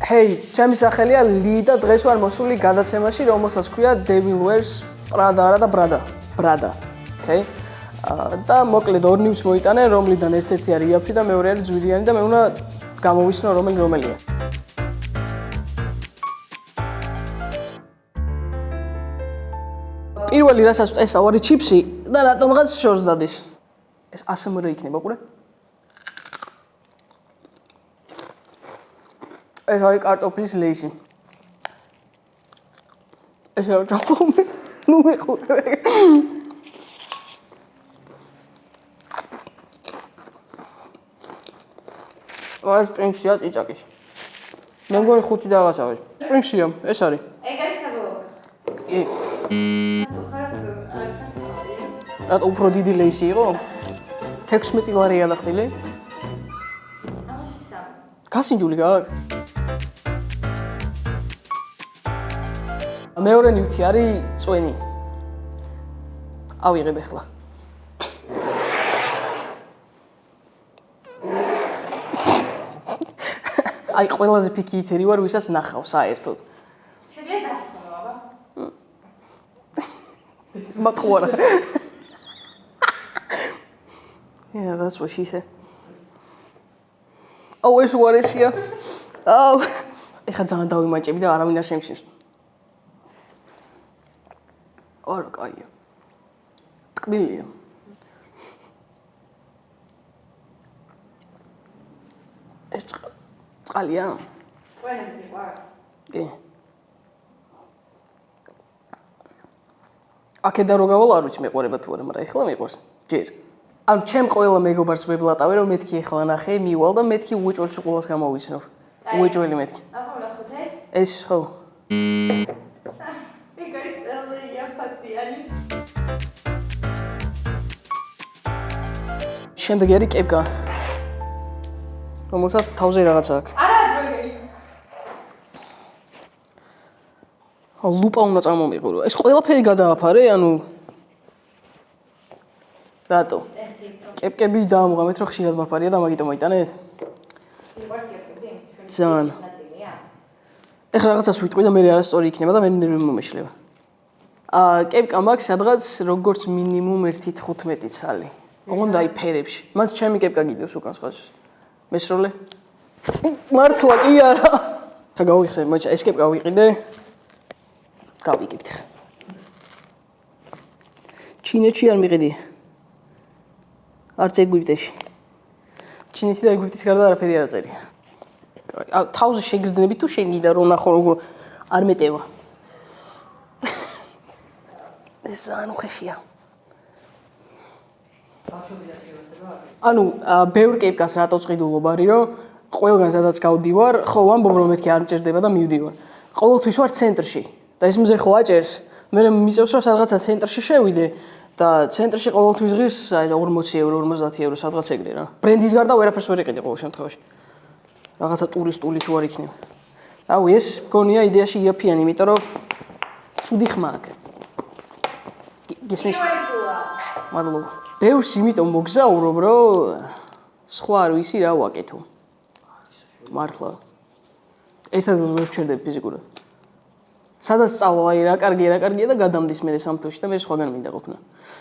Hey, ჩემი სახელია ლი და დღეს ვარ მოსული გადაცემაში, რომელსაც ქვია Devil Wears Prada არა და Prada. Okay? და მოკლედ ორ ნივთს მოიტანენ, რომლიდან ერთ-ერთი არის იაფი და მეორე არის ძვირიანი და მე უნდა გამოვიცნო რომელია. პირველი რასაც წესავ არის ჩიპსი და რატომღაც შორს დადის. ეს ASMR იქნება, ყურე. ეს არის კარტოფილის ლეისი. ეს არის ჩოկომი. ნუ მეხურე. ეს პრინცია ტიჭაკის. მე მგონი 5 და რაღაცა არის. პრინცია, ეს არის. ეგ არის საბოლოო. კი. რატო უფრო დიდი ლეისი იყო? 16 ლარია დახტილი. ამაშისა. გასინჯული გაქვს? მეორე ნივთი არის წვენი. ავიღებ ახლა. აი ყველაზე ფიქი ითერი ვარ, ვისაც ნახავ საერთოდ. შეიძლება დასწრო, აბა. მათყუარა. Yeah, that's what she said. Oh, ეს უარესია. Oh. ეხლა ძალიან დავიმაჭები და არავინ არ შემჩნევს. არ კაია. ტკბილია. ეს წყალია? ყველანი მიყვარს? კი. აქედან რო გავალ არ ვიცი მეყვარება თუ არა, მაგრამ ეხლა მეყვარს. ჯერ. ანუ ჩემ ყველა მეგობარს ვებლატავე რომ მეთქი ეხლა ნახე, მივალ და მეთქი უეჭველს ყველას გამოვიცნობ. უეჭველი მეთქი. აბა ვნახოთ ეს? ეს ხო. ეგ არის ყველაზე იაფასიანი. შემდეგ არის კეპკა. რომელსაც თავზე რაღაცა აქვს. არა, დროგერი. ლუპა უნდა წამომიყურო. ეს ყველაფერი გადააფარე, ანუ რატო? კეპკები დაამღამეთ, რომ ხშირად ვაფარია და მაგიტომ მოიტანეთ? მიყვარს კეპკები? ძალიან. ნაწილია? ეხლა რაღაცას ვიტყვი და მე არასწორი იქნება და მე ნერვი მომეშლება. კეპკა მაქვს სადღაც როგორც მინიმუმ 1.15 ცალი. ოღონდ აი ფერებში. მას ჩემი კეპკა გიდევს უკან სხვას. მესროლე? მართლა კი არა. ხა გავიხსენ, მოიცა, ეს კეპკა ვიყიდე. გავიკეთე. ჩინეთში არ მიყიდი. არც ეგვიპტეში. ჩინეთი და ეგვიპტის გარდა არაფერი არ აწერია. თავზე შეგრძნები თუ შეგიდა რომ ნახო როგორ არ მეტევა. ეს ძალიან უხეშია. ანუ ბევრ კეპკას რატო წყიდულობ არის რომ ყველგან სადაც გავდივარ, ხო ვამბობ რომ მეთქი არ მჭირდება და მივდივარ. ყოველთვის ვარ ცენტრში და ეს მზე ხო აჭერს. მე მიწევს რომ სადღაცა ცენტრში შევიდე და ცენტრში ყოველთვის ღირს 40 ევრო, 50 ევრო სადღაც ეგრე რა. ბრენდის გარდა ვერაფერს ვერ იყიდე ყოველ შემთხვევაში. რაღაცა ტურისტული თუ არ იქნება. რავი, ეს მგონია იდეაში იაფიანი, იმიტომ რომ ცუდი ხმა აქვს. გისმის? მადლობა. ბევრს იმიტომ მოგზაურობ, რომ სხვა არ ვიცი რა ვაკეთო. მართლა. ერთადერთი ვერ ვჩერდები ფიზიკურად. სადაც სწავლა, აი რა კარგია და გადამდის მე სამთოში და მე სხვაგან მინდა ყოფნა.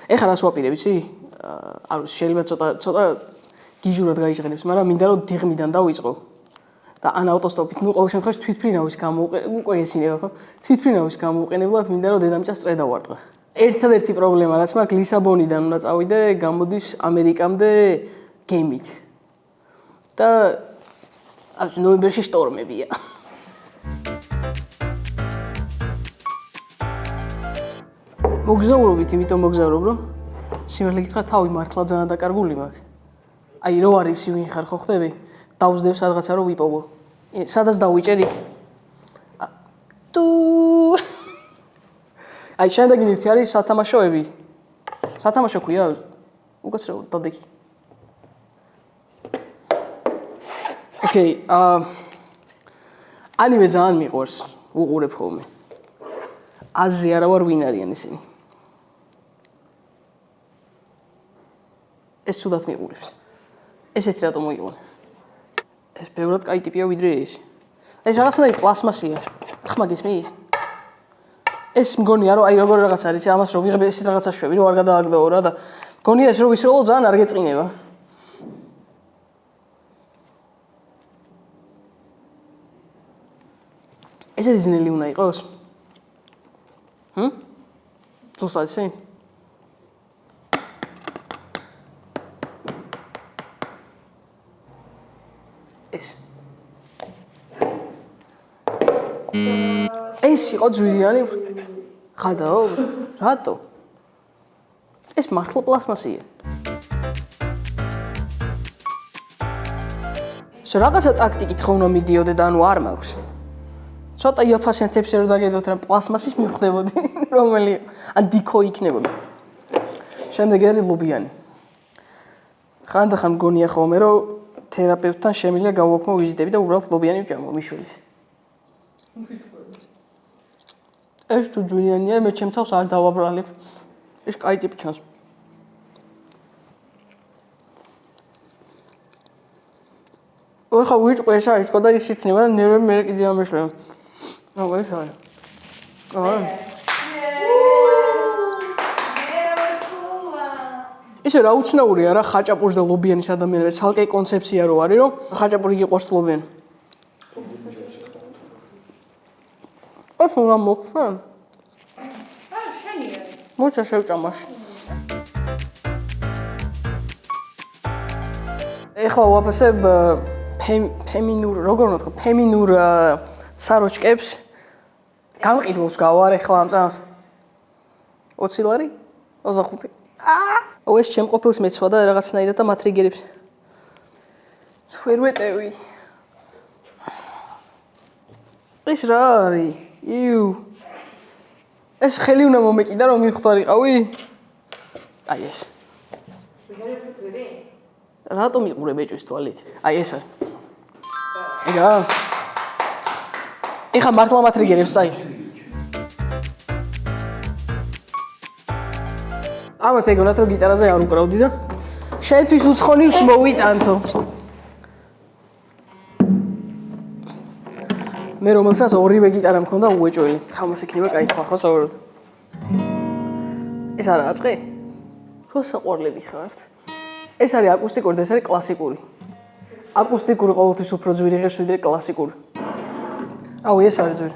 ეხლა რას ვაპირებ, იცი? არ ვიცი, შეიძლება ცოტა გიჟურად გაიჟღერებს, მაგრამ მინდა რომ დიღმიდან დავიწყო. და ან ავტოსტოპით, ნუ ყოველ შემთხვევაში თვითფრინავის უკვე ესინება, ხო? თვითფრინავის გამოუყენებლად მინდა რომ დედამიწას წრე დავარტყა. ერთადერთი პრობლემა რაც მაქვს, ლისაბონიდან უნდა წავიდე, გამოდის ამერიკამდე გემით. და აი ნოემბერში შტორმებია. მოგზაურობით, იმიტომ მოგზაურობ, რომ სიმართლე გითხრა, თავი მართლა ძალიან დაკარგული მაქვს. აი რო არის ვინ ხარ ხო ხდები? დავსდევ სადღაცა რომ ვიპოვო. სადაც დავიჭერ იქ. თუ აი შემდეგი ნივთი არის სათამაშოები. სათამაშო ქვია? უკაცრავად დადექი. ოკეი, ანიმე ძალიან მიყვარს, უყურებ ხოლმე. აზრი არა ვარ ვინ არიან ისინი. ეს თუდად მიყვარს. ესეც რატომ მოიგონა? ეს ბევრად კაი ტიპია ვიდრე ეს. ეს რაღაცნაირი პლასმასია. ხმა გისმის? ეს მგონია რომ აი როგორ რაღაც არის, ამას რომ ვიღებ ესეთ რაღაცა შვები, რომ არ გადააგდაო რა და მგონია ეს რომ ვისროლო ძალიან არ გეწყინება. ესეთი ძნელი უნდა იყოს? ზუსტად ისე? ეს იყო ძვირიანი. ხადაო? რატო? ეს მართლა პლასმასია. რაღაცა ტაქტიკით ხო უნდა მიდიოდე და ანუ არ მაქვს. ცოტა იაფასიანთებს რო დაგედოთ რა პლასმასის მივხვდებოდი, რომელი ან დიქო იქნებოდა. შემდეგ არის ლობიანი. ხანდახან მგონია ხოლმე რომ თერაპევტთან შემიძლია გავუქმო ვიზიტები და უბრალოდ ლობიანი ვჭამო მიშვილის. ეს თუ ჯვირიანია, მე ჩემ თავს არ დავაბრალებ. ეს კაი ტიპი ჩანს. ოღონდ ვიჭყვი ეს არის, და ის იქნება და ნერვები მე კიდე ამეშლება. აბა ეს არის. ისე რა უცნაურია რა ხაჭაპურს და ლობიანის ადამიანებს ცალკე კონცეფცია რო არის რომ ხაჭაპური გიყვარს ლობიანი. ეს რა მოხდა? შენია. მოიცა შევჭამაში. ეხლა ვაფასებ ფემინურ, როგორ უნდა ვთქვა, ფემინურ საროჭკებს. გამყიდულს გავარ ეხლა ამ წამს. 20 ლარი? 25. ეს ჩემ ყოფილს მეცვა და რაღაცნაირად და მატრიგერებს. სვერვეტევი. ეს რა არის? იუ. ეს ხელი უნდა მომეკიდა რომ მიხდარიყავი? აი ეს. ვიღარი ფუტვირი? რატომ იყურე ბეჭვის თვალით? აი ეს არის. ეგა. ეხა მართლა მატრიგერებს აი. ამათ ეგონათ რომ გიტარაზე არ უკრავდი და შენთვის უცხონივს მოვიტანთო. მე რომელსაც ორივე გიტარა მქონდა უეჭველი. ხამას იქნება კაი ხმა ხო საუბრობთ. ეს არა აწყი? რო საყვარლები ხართ. ეს არის აკუსტიკური და ეს არის კლასიკური. აკუსტიკური ყოველთვის უფრო ძვირი ღირს ვიდრე კლასიკური. აუ ეს არის ძვირი.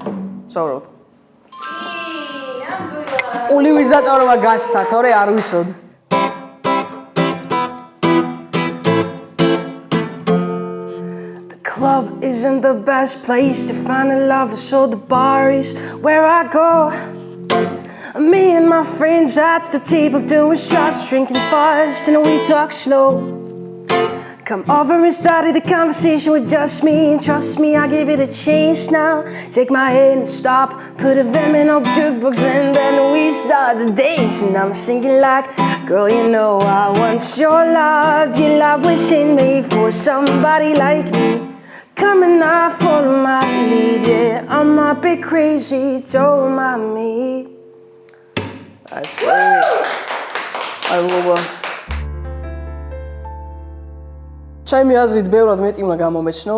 საუბრობთ. ულივიზატორმა გასცა, თორე არ ვისოდ. The club isn't the best place to find a lover, so the bar is where I go. Me and my friends at the table doing shots, drinking fast, and we talk slow. Come over and started a conversation with just me, and trust me, I'll give it a chance now. Take my hand and stop, put a vitamin on jukebox, and then we start to dance. And I'm singing like, girl, you know I want your love. Your love was handmade for somebody like me. Come and I follow my lead, yeah, I'm a bit crazy, don't mind me. I say, I love her. ჩემი აზრით ბევრად მეტი უნდა გამომეცნო.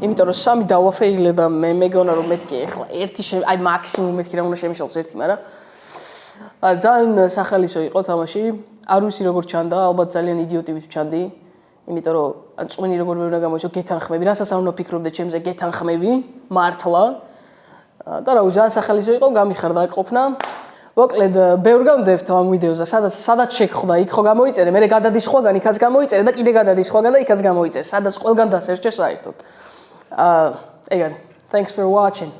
იმიტომ რომ სამი დავაფეილე და მე მეგონა რომ მეთქი ეხლა ერთი აი მაქსიმუმ მეთქი რა უნდა შემიშალოს ერთი, მაგრამ ძალიან სახალისო იყო თამაში. არ ვიცი როგორ ჩანდა, ალბათ ძალიან იდიოტივით ჩანდი. იმიტომ რომ ან წვენი როგორ ვერ უნდა გამოიცო გეთანხმები, რასაც არ უნდა ფიქრობდე ჩემზე გეთანხმები, მართლა. და რა ძალიან სახალისო იყო, გამიხარდა აქ ყოფნა. მოკლედ, ბევრ გავდებთ ამ ვიდეოზე, სადაც შეგხვდა, იქ ხო გამოიწერე, მე გადადის სხვაგან, იქაც გამოიწერე და კიდე გადადის სხვაგან და იქაც გამოიწერე, სადაც ყველგან დასერჩე საერთოდ. ეგ არის. Thanks for watching.